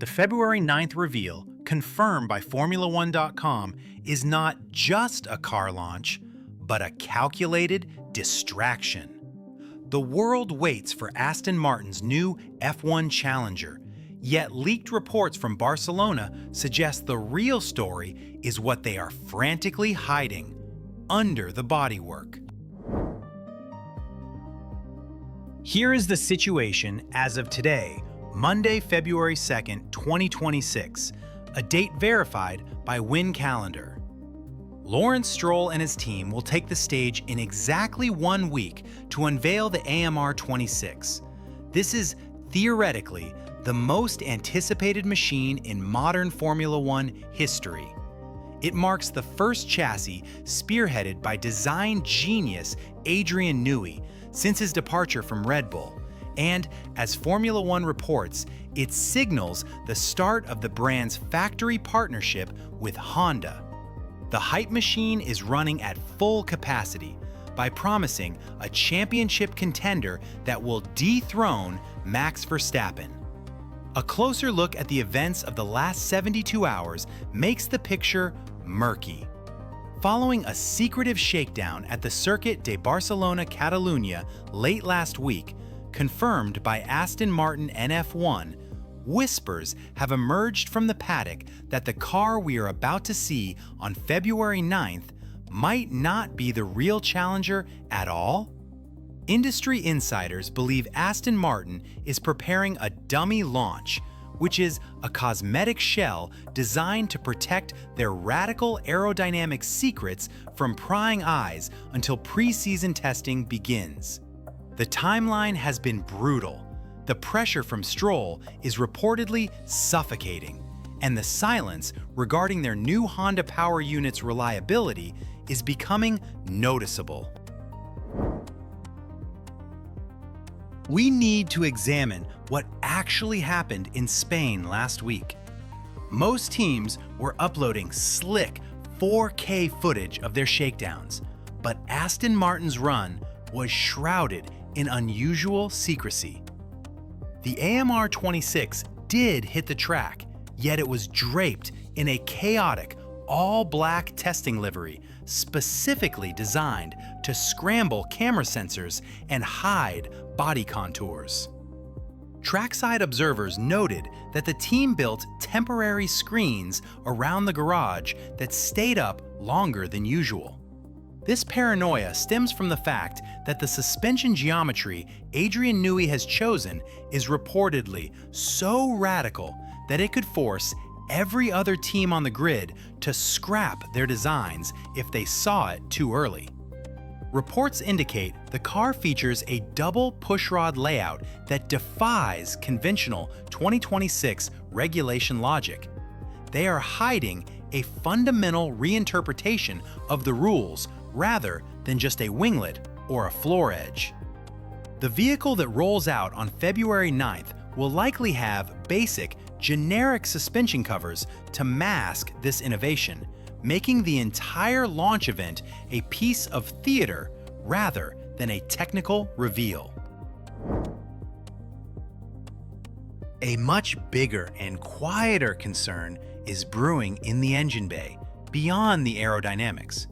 The February 9th reveal, confirmed by Formula1.com, is not just a car launch, but a calculated distraction. The world waits for Aston Martin's new F1 Challenger, yet leaked reports from Barcelona suggest the real story is what they are frantically hiding under the bodywork. Here is the situation as of today, Monday, February 2nd, 2026, a date verified by Win Calendar. Lawrence Stroll and his team will take the stage in exactly 1 week to unveil the AMR26. This is theoretically the most anticipated machine in modern Formula One history. It marks the first chassis spearheaded by design genius Adrian Newey since his departure from Red Bull. And as Formula One reports, it signals the start of the brand's factory partnership with Honda. The hype machine is running at full capacity by promising a championship contender that will dethrone Max Verstappen. A closer look at the events of the last 72 hours makes the picture murky. Following a secretive shakedown at the Circuit de Barcelona Catalunya late last week, confirmed by Aston Martin NF1, whispers have emerged from the paddock that the car we are about to see on February 9th might not be the real challenger at all. Industry insiders believe Aston Martin is preparing a dummy launch, which is a cosmetic shell designed to protect their radical aerodynamic secrets from prying eyes until pre-season testing begins. The timeline has been brutal. The pressure from Stroll is reportedly suffocating, and the silence regarding their new Honda power unit's reliability is becoming noticeable. We need to examine what actually happened in Spain last week. Most teams were uploading slick 4K footage of their shakedowns, but Aston Martin's run was shrouded in unusual secrecy. The AMR26 did hit the track, yet it was draped in a chaotic, all-black testing livery specifically designed to scramble camera sensors and hide body contours. Trackside observers noted that the team built temporary screens around the garage that stayed up longer than usual. This paranoia stems from the fact that the suspension geometry Adrian Newey has chosen is reportedly so radical that it could force every other team on the grid to scrap their designs if they saw it too early. Reports indicate the car features a double pushrod layout that defies conventional 2026 regulation logic. They are hiding a fundamental reinterpretation of the rules rather than just a winglet or a floor edge. The vehicle that rolls out on February 9th will likely have basic, generic suspension covers to mask this innovation, making the entire launch event a piece of theater rather than a technical reveal. A much bigger and quieter concern is brewing in the engine bay, beyond the aerodynamics.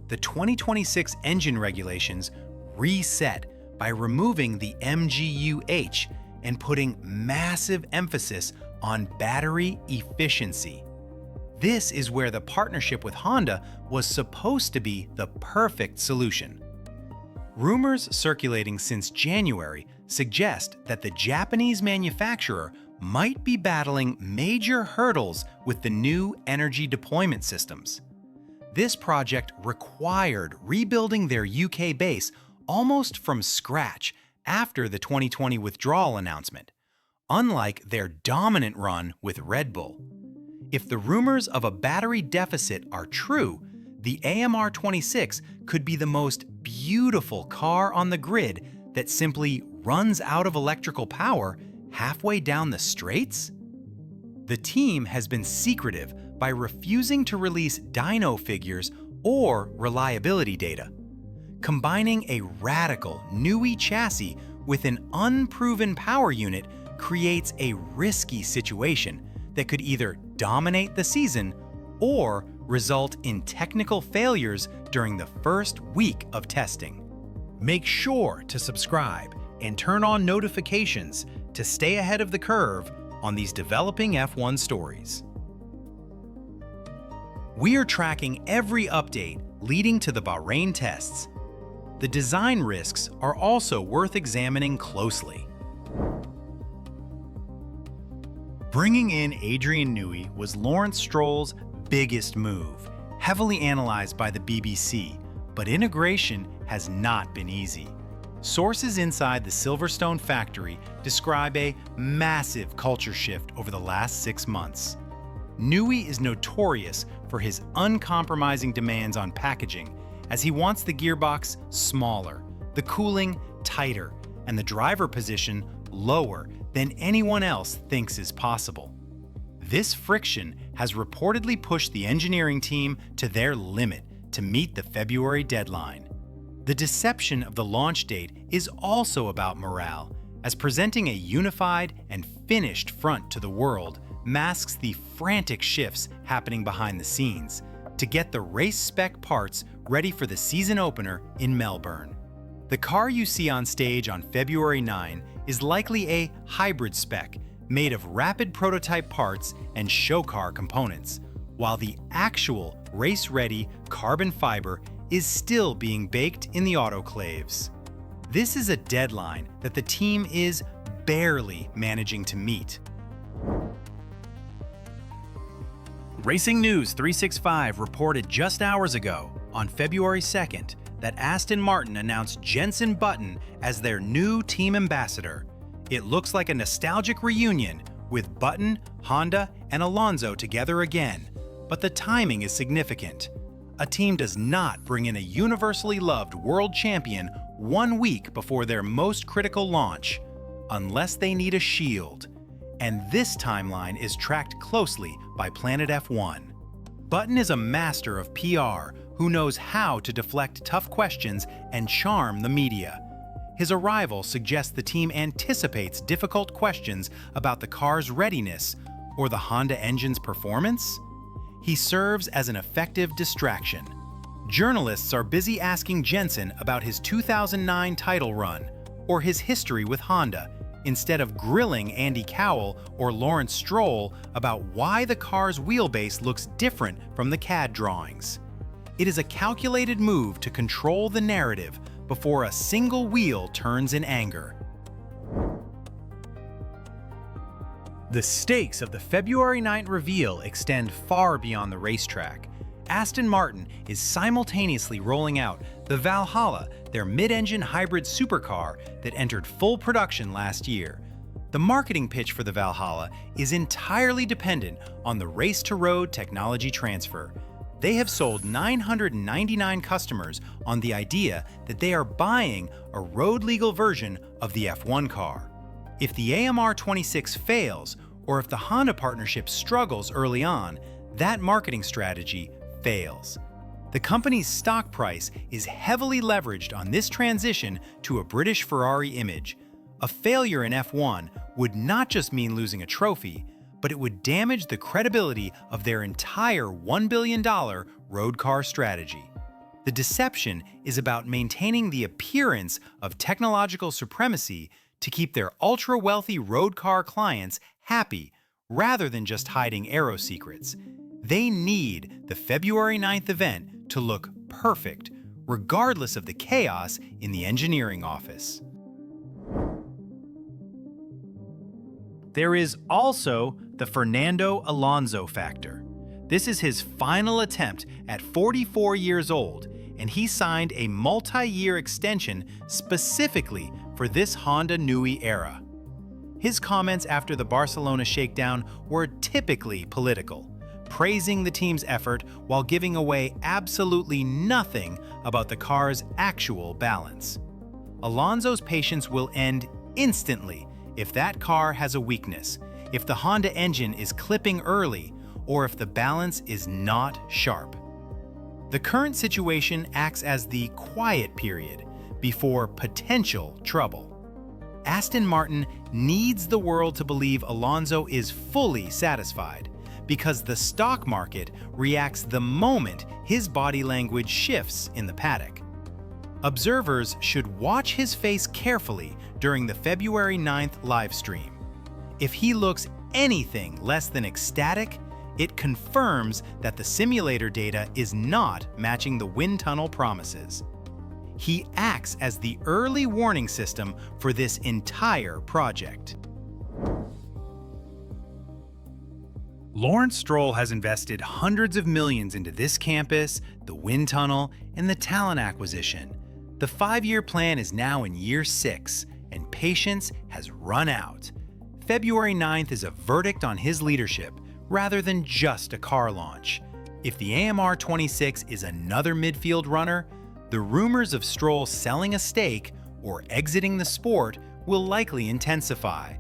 The 2026 engine regulations reset by removing the MGU-H and putting massive emphasis on battery efficiency. This is where the partnership with Honda was supposed to be the perfect solution. Rumors circulating since January suggest that the Japanese manufacturer might be battling major hurdles with the new energy deployment systems. This project required rebuilding their UK base almost from scratch after the 2020 withdrawal announcement, unlike their dominant run with Red Bull. If the rumors of a battery deficit are true, the AMR26 could be the most beautiful car on the grid that simply runs out of electrical power halfway down the straights? The team has been secretive by refusing to release dyno figures or reliability data. Combining a radical Newey chassis with an unproven power unit creates a risky situation that could either dominate the season or result in technical failures during the first week of testing. Make sure to subscribe and turn on notifications to stay ahead of the curve on these developing F1 stories. We are tracking every update leading to the Bahrain tests. The design risks are also worth examining closely. Bringing in Adrian Newey was Lawrence Stroll's biggest move, heavily analyzed by the BBC, but integration has not been easy. Sources inside the Silverstone factory describe a massive culture shift over the last 6 months. Newey is notorious for his uncompromising demands on packaging, as he wants the gearbox smaller, the cooling tighter, and the driver position lower than anyone else thinks is possible. This friction has reportedly pushed the engineering team to their limit to meet the February deadline. The deception of the launch date is also about morale, as presenting a unified and finished front to the world masks the frantic shifts happening behind the scenes to get the race spec parts ready for the season opener in Melbourne. The car you see on stage on February 9 is likely a hybrid spec made of rapid prototype parts and show car components, while the actual race-ready carbon fiber is still being baked in the autoclaves. This is a deadline that the team is barely managing to meet. Racing News 365 reported just hours ago, on February 2nd, that Aston Martin announced Jenson Button as their new team ambassador. It looks like a nostalgic reunion with Button, Honda, and Alonso together again, but the timing is significant. A team does not bring in a universally loved world champion 1 week before their most critical launch, unless they need a shield. And this timeline is tracked closely by Planet F1. Button is a master of PR who knows how to deflect tough questions and charm the media. His arrival suggests the team anticipates difficult questions about the car's readiness or the Honda engine's performance. He serves as an effective distraction. Journalists are busy asking Jenson about his 2009 title run or his history with Honda, instead of grilling Andy Cowell or Lawrence Stroll about why the car's wheelbase looks different from the CAD drawings. It is a calculated move to control the narrative before a single wheel turns in anger. The stakes of the February 9 reveal extend far beyond the racetrack. Aston Martin is simultaneously rolling out the Valhalla, their mid-engine hybrid supercar that entered full production last year. The marketing pitch for the Valhalla is entirely dependent on the race-to-road technology transfer. They have sold 999 customers on the idea that they are buying a road-legal version of the F1 car. If the AMR26 fails, or if the Honda partnership struggles early on, that marketing strategy fails. The company's stock price is heavily leveraged on this transition to a British Ferrari image. A failure in F1 would not just mean losing a trophy, but it would damage the credibility of their entire $1 billion road car strategy. The deception is about maintaining the appearance of technological supremacy to keep their ultra-wealthy road car clients happy, rather than just hiding aero secrets. They need the February 9th event to look perfect, regardless of the chaos in the engineering office. There is also the Fernando Alonso factor. This is his final attempt at 44 years old, and he signed a multi-year extension specifically for this Honda Newey era. His comments after the Barcelona shakedown were typically political, praising the team's effort while giving away absolutely nothing about the car's actual balance. Alonso's patience will end instantly if that car has a weakness, if the Honda engine is clipping early, or if the balance is not sharp. The current situation acts as the quiet period before potential trouble. Aston Martin needs the world to believe Alonso is fully satisfied, because the stock market reacts the moment his body language shifts in the paddock. Observers should watch his face carefully during the February 9th live stream. If he looks anything less than ecstatic, it confirms that the simulator data is not matching the wind tunnel promises. He acts as the early warning system for this entire project. Lawrence Stroll has invested hundreds of millions into this campus, the wind tunnel, and the talent acquisition. The 5-year plan is now in year 6, and patience has run out. February 9th is a verdict on his leadership, rather than just a car launch. If the AMR26 is another midfield runner, the rumors of Stroll selling a stake or exiting the sport will likely intensify.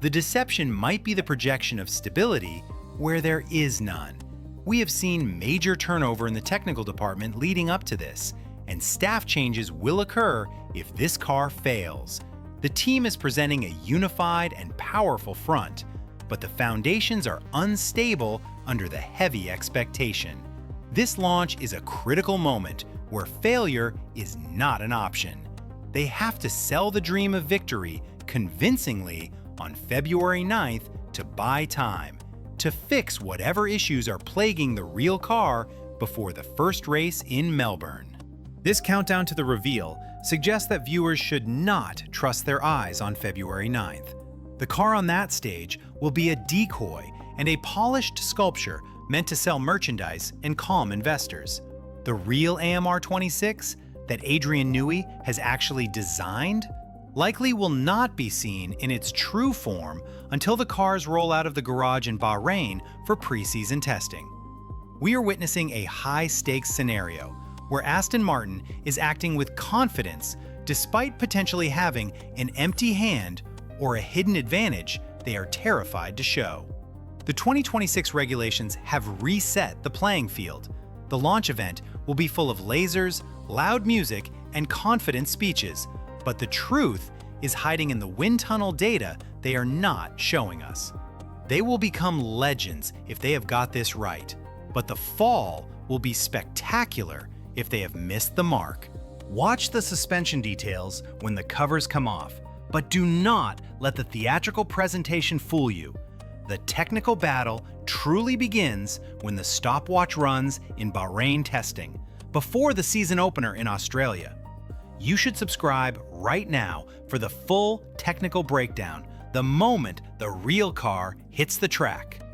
The deception might be the projection of stability where there is none. We have seen major turnover in the technical department leading up to this, and staff changes will occur if this car fails. The team is presenting a unified and powerful front, but the foundations are unstable under the heavy expectation. This launch is a critical moment where failure is not an option. They have to sell the dream of victory convincingly on February 9th to buy time, to fix whatever issues are plaguing the real car before the first race in Melbourne. This countdown to the reveal suggests that viewers should not trust their eyes on February 9th. The car on that stage will be a decoy and a polished sculpture meant to sell merchandise and calm investors. The real AMR26 that Adrian Newey has actually designed likely will not be seen in its true form until the cars roll out of the garage in Bahrain for pre-season testing. We are witnessing a high-stakes scenario where Aston Martin is acting with confidence despite potentially having an empty hand or a hidden advantage they are terrified to show. The 2026 regulations have reset the playing field. The launch event will be full of lasers, loud music, and confident speeches, but the truth is hiding in the wind tunnel data they are not showing us. They will become legends if they have got this right, but the fall will be spectacular if they have missed the mark. Watch the suspension details when the covers come off, but do not let the theatrical presentation fool you. The technical battle truly begins when the stopwatch runs in Bahrain testing, before the season opener in Australia. You should subscribe right now for the full technical breakdown the moment the real car hits the track.